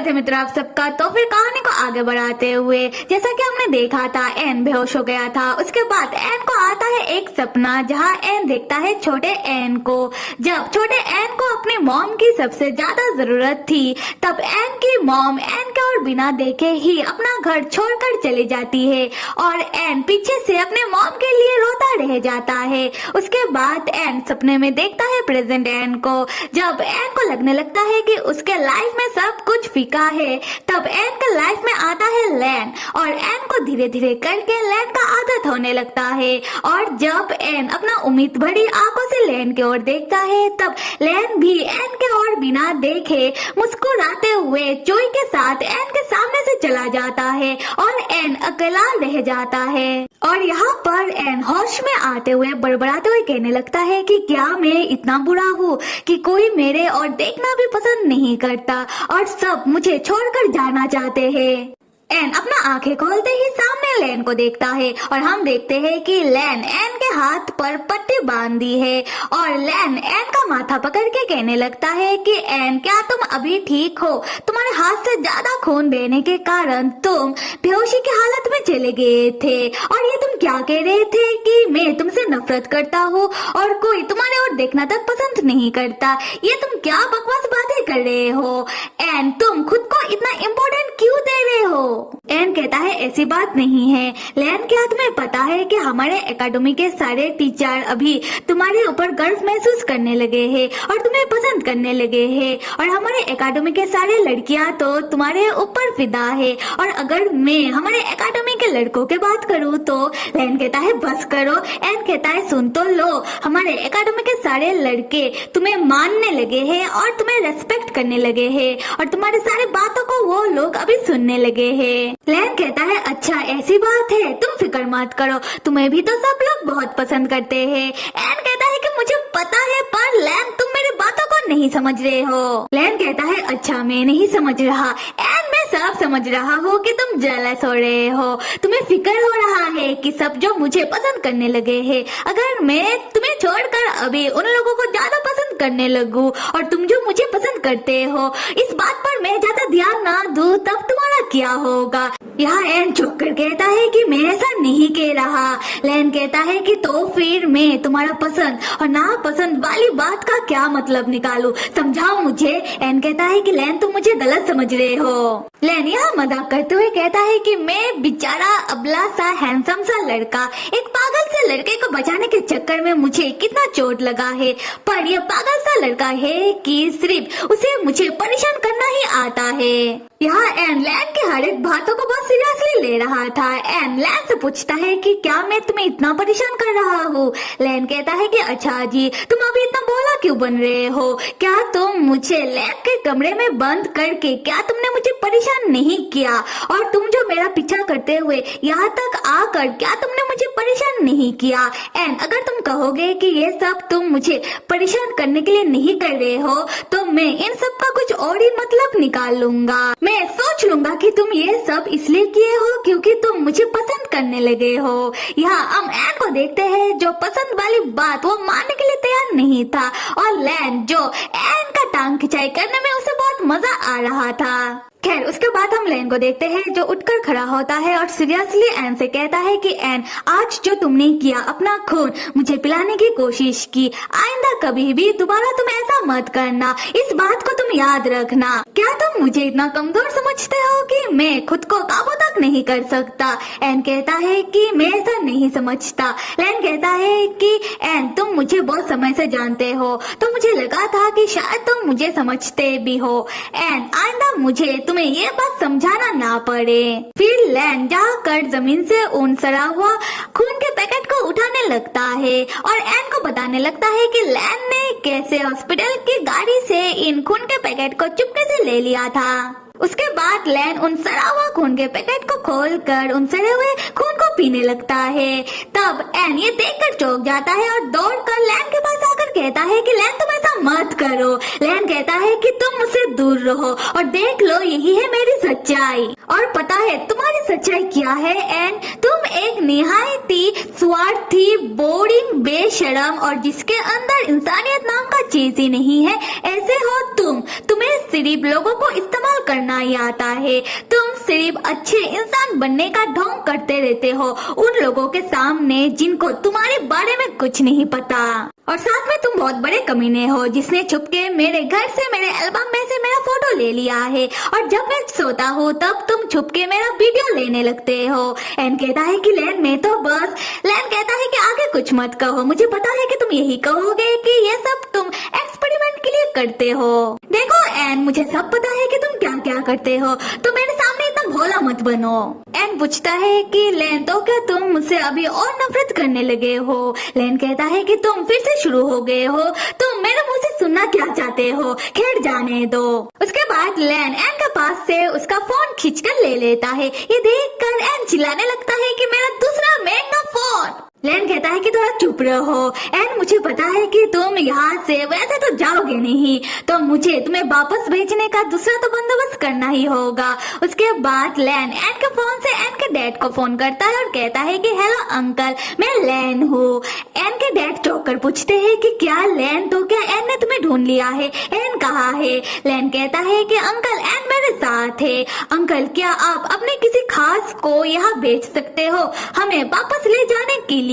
स्वागत है मित्रों आप सबका। तो फिर कहानी को आगे बढ़ाते हुए जैसा कि हमने देखा था, एन बेहोश हो गया था। उसके बाद एन को आता है एक सपना जहां एन देखता है छोटे एन को। जब छोटे एन को अपनी मॉम की सबसे ज्यादा जरूरत थी, तब एन की मॉम एन के और बिना देखे ही अपना घर छोड़कर चली जाती है और एन पीछे से अपने मॉम के लिए रोता रह जाता है। उसके बाद एन सपने में देखता है प्रेजेंट एन को। जब एन को लगने लगता है कि उसके लाइफ में सब कुछ फीका है, तब एन के लाइफ में आता है लैन और एन को धीरे धीरे करके लैन का आदत होने लगता है। और जब एन अपना उम्मीद भरी आंखों से लैन की ओर देखता है, तब लैन भी एन के ओर बिना देखे मुस्कुराते हुए चोई के साथ एन के सामने से चला जाता है और एन अकेला रह जाता है। और यहाँ पर एन होश में आते हुए बड़बड़ाते हुए कहने लगता है कि क्या मैं इतना बुरा हूँ कि कोई मेरे और देखना भी पसंद नहीं करता और सब मुझे छोड़कर जाना चाहते हैं। एन अपना आंखें खोलते ही सामने लैन को देखता है और हम देखते हैं कि लैन एन के हाथ पर पट्टी बांध दी है और लैन एन का माथा पकड़ के कहने लगता है कि एन क्या तुम अभी ठीक हो? तुम्हारे हाथ से ज्यादा खून बहने के कारण तुम बेहोशी की हालत में चले गए थे और ये तुम क्या कह रहे थे कि मैं तुमसे नफरत करता हूँ और कोई तुम्हारे ओर देखना तक पसंद नहीं करता। ये तुम क्या बकवास बातें कर रहे हो? एन तुम खुद को इतना इम्पोर्टेंट क्यों दे रहे हो? एन कहता है ऐसी बात नहीं है लैन, क्या तुम्हें पता है कि हमारे एकेडमी के सारे टीचर अभी तुम्हारे ऊपर गर्व महसूस करने लगे हैं और तुम्हें पसंद करने लगे हैं और हमारे एकेडमी के सारे लड़कियां तो तुम्हारे ऊपर फिदा है। और अगर मैं हमारे एकेडमी के लड़कों की बात करूं तो लैन कहता है बस करो। एन कहता है सुन तो लो, हमारे एकेडमी के सारे लड़के तुम्हें मानने लगे हैं और तुम्हें रेस्पेक्ट करने लगे हैं और तुम्हारे सारे बातों को वो लोग अभी सुनने लगे हैं। लैन कहता है अच्छा ऐसी बात है, तुम फिक्र मत करो, तुम्हें भी तो सब लोग बहुत पसंद करते हैं। एन कहता है कि मुझे पता है, पर लैन तुम मेरी बातों को नहीं समझ रहे हो। लैन कहता है अच्छा मैं नहीं समझ रहा। एन मैं सब समझ रहा हूँ कि तुम जेलस हो रहे हो, तुम्हें फिक्र हो रहा है कि सब जो मुझे पसंद करने लगे हैं, अगर मैं तुम्हें छोड़कर अभी उन लोगों को ज्यादा पसंद करने लगूं और तुम जो मुझे पसंद करते हो इस बात पर मैं ज्यादा ध्यान ना दूं, तब तुम्हारा क्या होगा? यहाँ एन चुप कर कहता है कि मैं ऐसा नहीं कह रहा। लैन कहता है कि तो फिर मैं तुम्हारा पसंद और नापसंद वाली बात का क्या मतलब निकालूं, समझाओ मुझे। एन कहता है कि लैन तुम मुझे गलत समझ रहे हो। लैन यहाँ मजाक करते हुए कहता है कि मैं बेचारा अबला सा हैंडसम सा लड़का एक पागल से लड़के को बचाने के चक्कर में मुझे कितना चोट लगा है, पर यह पागल सा लड़का है कि सिर्फ उसे मुझे परेशान करना ही आता है। यहाँ एन लैन के हर एक बातों को बहुत सीरियसली ले रहा था। एन लैन से पूछता है कि क्या मैं तुम्हें इतना परेशान कर रहा हूँ? लैन कहता है कि अच्छा जी, तुम अभी इतना बोला क्यों बन रहे हो? क्या तुम मुझे लैन के कमरे में बंद करके क्या तुमने मुझे परेशान नहीं किया? और तुम जो मेरा पीछा करते हुए यहाँ तक आकर क्या तुमने मुझे परेशान नहीं किया? एन अगर तुम कहोगे कि ये सब तुम मुझे परेशान करने के लिए नहीं कर रहे हो, तो मैं इन सब का कुछ और ही मतलब निकाल लूंगा। मैं सोच लूंगा कि तुम ये सब इसलिए किए हो क्योंकि तुम मुझे पसंद करने लगे हो। यहाँ हम एन को देखते हैं जो पसंद वाली बात वो मानने के लिए तैयार नहीं था और लैन जो एन का टांग खिंचाई करने में उसे बहुत मजा आ रहा था। खैर उसके बाद हम लैन को देखते हैं जो उठकर खड़ा होता है और सीरियसली एन से कहता है कि एन आज जो तुमने किया, अपना खून मुझे पिलाने की कोशिश की, आइंदा कभी भी दोबारा तुम ऐसा मत करना, इस बात को तुम याद रखना। क्या तुम मुझे इतना कमजोर समझते हो कि मैं खुद को काबू तक नहीं कर सकता? एन कहता है कि मैं ऐसा नहीं समझता। लैन कहता है कि एन तुम मुझे बहुत समय से जानते हो, तो मुझे लगा था कि शायद तुम मुझे समझते भी हो। एन आइंदा मुझे तुम्हें ये बात समझाना ना पड़े। फिर लैन जाकर जमीन से ऊन सड़ा हुआ खून के पैकेट को उठाने लगता है और एन को बताने लगता है कि लैन ने कैसे हॉस्पिटल की गाड़ी से इन खून के पैकेट को चुपके से ले लिया था। उसके बाद लैन उन सड़ा हुआ खून के पैकेट को खोलकर उन सड़े हुए खून को पीने लगता है। तब एन ये देखकर चौंक जाता है और दौड़कर लैन के पास आकर कहता है कि लैन तुम ऐसा मत करो। लैन कहता है कि तुम मुझसे दूर रहो और देख लो यही है मेरी सच्चाई। और पता है तुम्हारी सच्चाई क्या है एन? तुम एक निहायत ही स्वार्थी, बोरिंग, बेशरम और जिसके अंदर इंसानियत नाम का चीज ही नहीं है, ऐसे हो तुम। तुम्हें सिर्फ लोगों को इस्तेमाल करना ही आता है। तुम सिर्फ अच्छे इंसान बनने का ढोंग करते रहते हो उन लोगों के सामने जिनको तुम्हारे बारे में कुछ नहीं पता। और साथ में तुम बहुत बड़े कमीने हो जिसने छुपके मेरे घर से मेरे एल्बम में से मेरा फोटो ले लिया है, और जब मैं सोता हूँ तब तुम छुपके मेरा वीडियो लेने लगते हो। एन कहता है कि लैन मैं तो बस। लैन कहता है कि आगे कुछ मत कहो, मुझे पता है कि तुम यही कहोगे कि ये सब तुम एक्सपेरिमेंट के लिए करते हो। देखो एन, मुझे सब पता है कि तुम क्या क्या करते हो, तो मेरे सामने इतना भोला मत बनो। एन पूछता है कि लैन तो क्या तुम मुझसे अभी और नफरत करने लगे हो? लैन कहता है कि तुम फिर से शुरू हो गए हो, तुम मेरे मुंह से सुनना क्या चाहते हो, खैर जाने दो। उसके बाद लैन एन के पास से उसका फोन खींचकर ले लेता है। ये देखकर एन चिल्लाने लगता है कि मेरा दूसरा महंगा फोन। लैन कहता है कि थोड़ा चुप रहो एन, मुझे पता है कि तुम यहाँ से वैसे तो जाओगे नहीं, तो मुझे तुम्हें वापस भेजने का दूसरा तो बंदोबस्त करना ही होगा। उसके बाद लैन एन के फोन से एन के डैड को फोन करता है और कहता है कि हेलो अंकल, मैं लैन हूँ। एन के डैड चौंक कर पूछते हैं कि क्या लैन, तो क्या एन ने तुम्हें ढूंढ लिया है? एन कहाँ है? लैन कहता है कि अंकल एन मेरे साथ है। अंकल क्या आप अपने किसी खास को यहाँ भेज सकते हो हमें वापस ले जाने के लिए?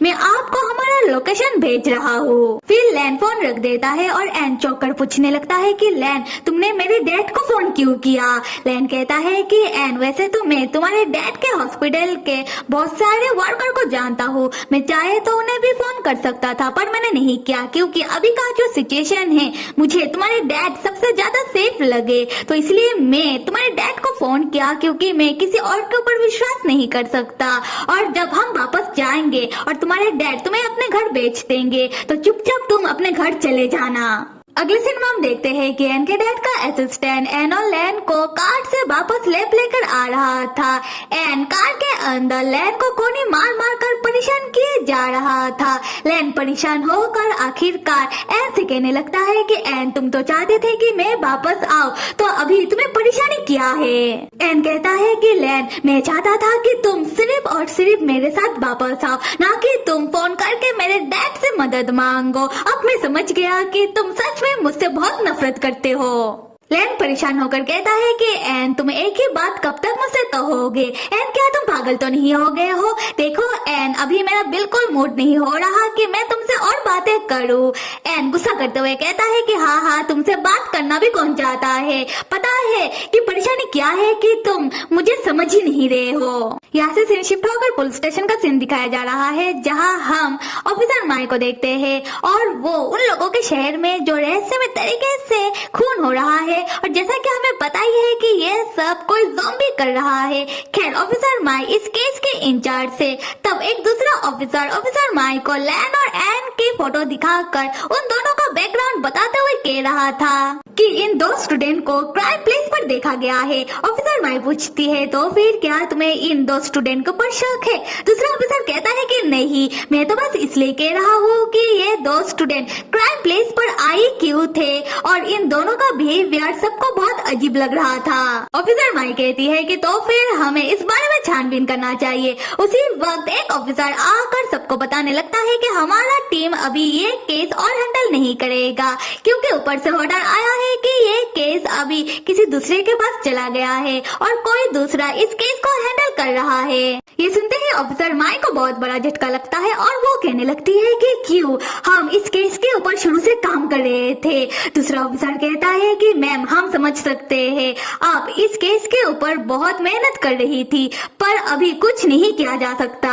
मैं आपको हमारा लोकेशन भेज रहा हूँ। फिर लैन फोन रख देता है और एन चौंक पूछने लगता है कि लैन तुमने मेरे डैड को फोन क्यों किया? लैन कहता है कि एन वैसे तो मैं तुम्हारे डैड के हॉस्पिटल के बहुत सारे वर्कर को जानता हूँ, मैं चाहे तो उन्हें भी फोन कर सकता था पर मैंने नहीं किया क्योंकि अभी का जो सिचुएशन है मुझे तुम्हारे डैड सबसे ज्यादा सेफ लगे, तो इसलिए मैं तुम्हारे डैड को फोन किया क्योंकि मैं किसी और के ऊपर विश्वास नहीं कर सकता। और जब हम वापस जाएंगे और तुम्हारे डैड तुम्हें अपने घर बेच देंगे तो चुपचाप तुम अपने घर चले जाना। अगले सीन में हम देखते हैं कि एन के डैड का असिस्टेंट एन और लैन को कार से वापस लैब लेकर आ रहा था। एन कार के अंदर लैन को कोनी मार मार कर परेशान किए जा रहा था। लैन परेशान होकर आखिरकार एन से कहने लगता है कि एन तुम तो चाहते थे कि मैं वापस आऊं, तो अभी तुम्हें परेशानी क्या है? एन कहता है कि लैन मैं चाहता था कि तुम सिर्फ और सिर्फ मेरे साथ वापस आओ, ना कि तुम फोन करके मेरे डैड से मदद मांगो। अब मैं समझ गया कि तुम सच में मुझसे बहुत नफरत करते हो। लैन परेशान होकर कहता है कि एन तुम एक ही बात कब तक मुझसे कहोगे? एन क्या तुम पागल तो नहीं हो गए हो? देखो एन अभी मेरा बिल्कुल मूड नहीं हो रहा कि मैं तुमसे और बातें करूं। एन गुस्सा करते हुए कहता है कि हाँ हाँ तुमसे बात करना भी कौन चाहता है, पता है कि परेशानी क्या है कि तुम मुझे समझ ही नहीं रहे हो। यहाँ से सीन शिफ्ट होकर पुलिस स्टेशन का सीन दिखाया जा रहा है जहाँ हम ऑफिसर माई को देखते हैं और वो उन लोगों के शहर में जो रहस्यमय तरीके से खून हो रहा है, और जैसा कि हमें पता ही है कि ये सब कोई ज़ॉम्बी कर रहा है। खैर ऑफिसर माई इस केस के इंचार्ज से तब एक दूसरा ऑफिसर माई को लैन और एन की फोटो दिखाकर उन दोनों का बैकग्राउंड बताते हुए कह रहा था कि इन दो स्टूडेंट को क्राइम प्लेस पर देखा गया है। ऑफिसर माई पूछती है तो फिर क्या तुम्हें इन दो स्टूडेंट के ऊपर शक है? दूसरा ऑफिसर कहता है कि नहीं, मैं तो बस इसलिए कह रहा हूँ कि ये दो स्टूडेंट क्राइम प्लेस पर आई क्यों थे और इन दोनों का बिहेवियर सबको बहुत अजीब लग रहा था। ऑफिसर माई कहती है कि तो फिर हमें इस बारे में छानबीन करना चाहिए। उसी वक्त एक ऑफिसर आकर सबको बताने लगता है कि हमारा टीम अभी ये केस और हैंडल नहीं करेगा क्योंकि ऊपर से ऑर्डर आया है कि ये केस अभी किसी दूसरे के पास चला गया है और कोई दूसरा इस केस को हैंडल कर रहा है। ये सुनते ही ऑफिसर माई को बहुत बड़ा झटका लगता है और वो कहने लगती है कि क्यों, हम इस केस के ऊपर शुरू से काम कर रहे थे। दूसरा ऑफिसर कहता है कि मैम हम समझ सकते हैं आप इस केस के ऊपर बहुत मेहनत कर रही थी पर अभी कुछ नहीं किया जा सकता।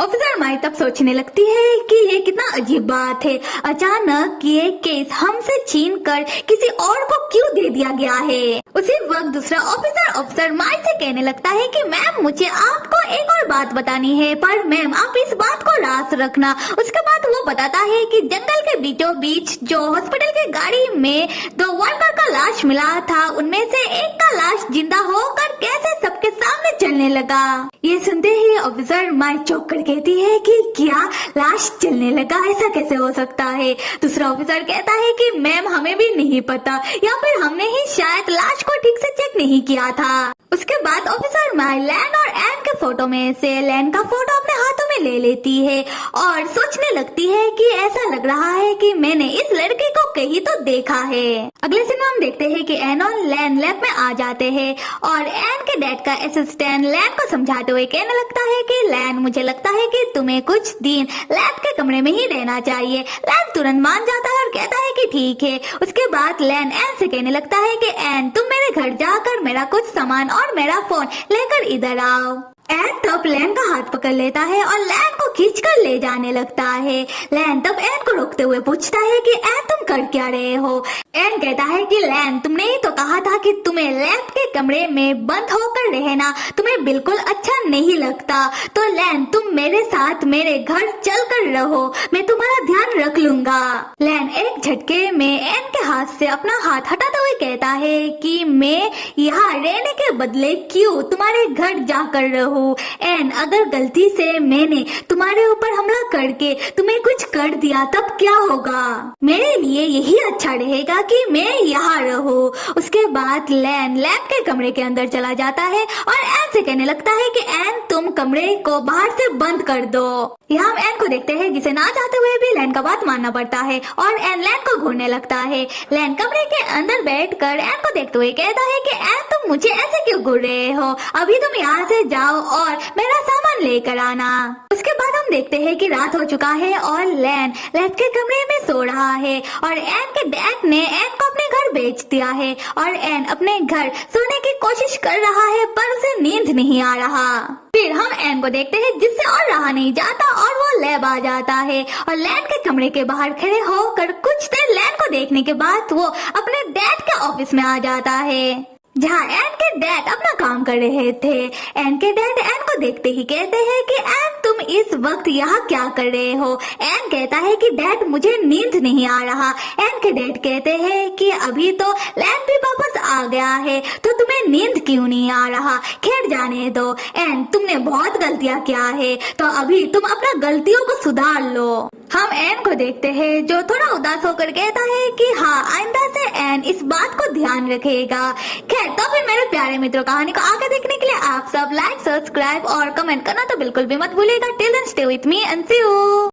ऑफिसर माई तब सोचने लगती है कि ये कितना अजीब बात है, अचानक ये केस हमसे छीन कर किसी और को क्यों दे दिया गया है। उसी वक्त दूसरा ऑफिसर माई से कहने लगता है कि मैम मुझे आपको एक और बात बतानी है पर मैम आप इस बात को राज रखना। उसके बाद वो बताता है कि जंगल के बीचों बीच जो हॉस्पिटल की गाड़ी में दो वर्कर का लाश मिला था उनमें से एक का लाश जिंदा होकर कैसे सबके सामने चलने लगा। ये सुनते ही ऑफिसर माई चौंक कर कहती है कि क्या लाश चलने लगा, ऐसा कैसे हो सकता है? दूसरा ऑफिसर कहता है कि मैम हमें भी नहीं पता या फिर हमने ही शायद लाश को ठीक से चेक नहीं किया था। उसके बाद ऑफिसर माई लैन और एन के फोटो में से लैन का फोटो अपने हाथों में ले लेती है और सोचने लगती है कि ऐसा लग रहा है कि मैंने इस लड़के को कहीं तो देखा है। अगले सीन में हम देखते हैं कि एन और लैन लैब में आ जाते हैं और एन के डैड का असिस्टेंट लैन को समझाते हुए कहने लगता है कि लैन, मुझे लगता है कि तुम्हें कुछ दिन लैब के कमरे में ही रहना चाहिए। लैन तुरंत मान जाता है और कहता है कि ठीक है। उसके बाद लैन एन से कहने लगता है कि एन, तुम मेरे घर जाकर मेरा कुछ सामान और मेरा फोन लेकर इधर आओ। एन तब लैन का हाथ पकड़ लेता है और लैन को खींचकर ले जाने लगता है। लैन तब एन को रोकते हुए पूछता है कि एन, तुम कर क्या रहे हो? एन कहता है कि लैन, तुमने ही तो कहा था कि तुम्हें लैब के कमरे में बंद होकर रहना तुम्हें बिल्कुल अच्छा नहीं लगता। तो लैन, तुम मेरे साथ मेरे घर चल कर रहो, मैं तुम्हारा ध्यान रख लूंगा। लैन एक झटके में एन के हाथ से अपना हाथ हटाते हुए कहता है कि मैं यहाँ रहने के बदले क्यों तुम्हारे घर जाकर रहूं? एन, अगर गलती से मैंने तुम्हारे ऊपर हमला करके तुम्हें कुछ कर दिया तब क्या होगा? मेरे लिए यही अच्छा रहेगा कि मैं यहाँ रहूं। उसके बाद लैन लैब के कमरे के अंदर चला जाता है और एन से कहने लगता है कि एन, तुम कमरे को बाहर से बंद कर दो। यहाँ हम एन को देखते हैं जिसे ना चाहते हुए भी लैन का बात मानना पड़ता है और एन लैन को घूरने लगता है। लैन कमरे के अंदर बैठकर एन को देखते हुए कहता है कि एन, तुम मुझे ऐसे क्यों घूर रहे हो? अभी तुम यहाँ से जाओ और मेरा सामान लेकर आना। उसके बाद हम देखते हैं कि रात हो चुका है और लैन लैब के कमरे में सो रहा है और एन के डैड ने एन को अपने घर बेच दिया है और एन अपने घर सोने की कोशिश कर रहा है पर उसे नींद नहीं आ रहा। फिर हम एन को देखते हैं जिससे और रहा नहीं जाता और वो लैब आ जाता है और लैन के कमरे के बाहर खड़े होकर कुछ देर लैन को देखने के बाद वो अपने डैड के ऑफिस में आ जाता है जहाँ एन के डैड अपना काम कर रहे थे। एन के डैड एन को देखते ही कहते हैं कि एन, तुम इस वक्त यहाँ क्या कर रहे हो? एन कहता है कि डैड, मुझे नींद नहीं आ रहा। एन के डैड कहते हैं कि अभी तो लैन भी वापस आ गया है तो तुम्हें नींद क्यों नहीं आ रहा? खैर जाने दो। एन, तुमने बहुत गलतियाँ किया है तो अभी तुम अपना गलतियों को सुधार लो। हम एन को देखते हैं जो थोड़ा उदास होकर कहता है कि हाँ, आइंदा से एन इस बात को ध्यान रखेगा। खैर तो फिर मेरे प्यारे मित्रों, कहानी को आगे देखने के लिए आप सब लाइक, सब्सक्राइब और कमेंट करना तो बिल्कुल भी मत भूलिएगा। Till then stay with me and see you.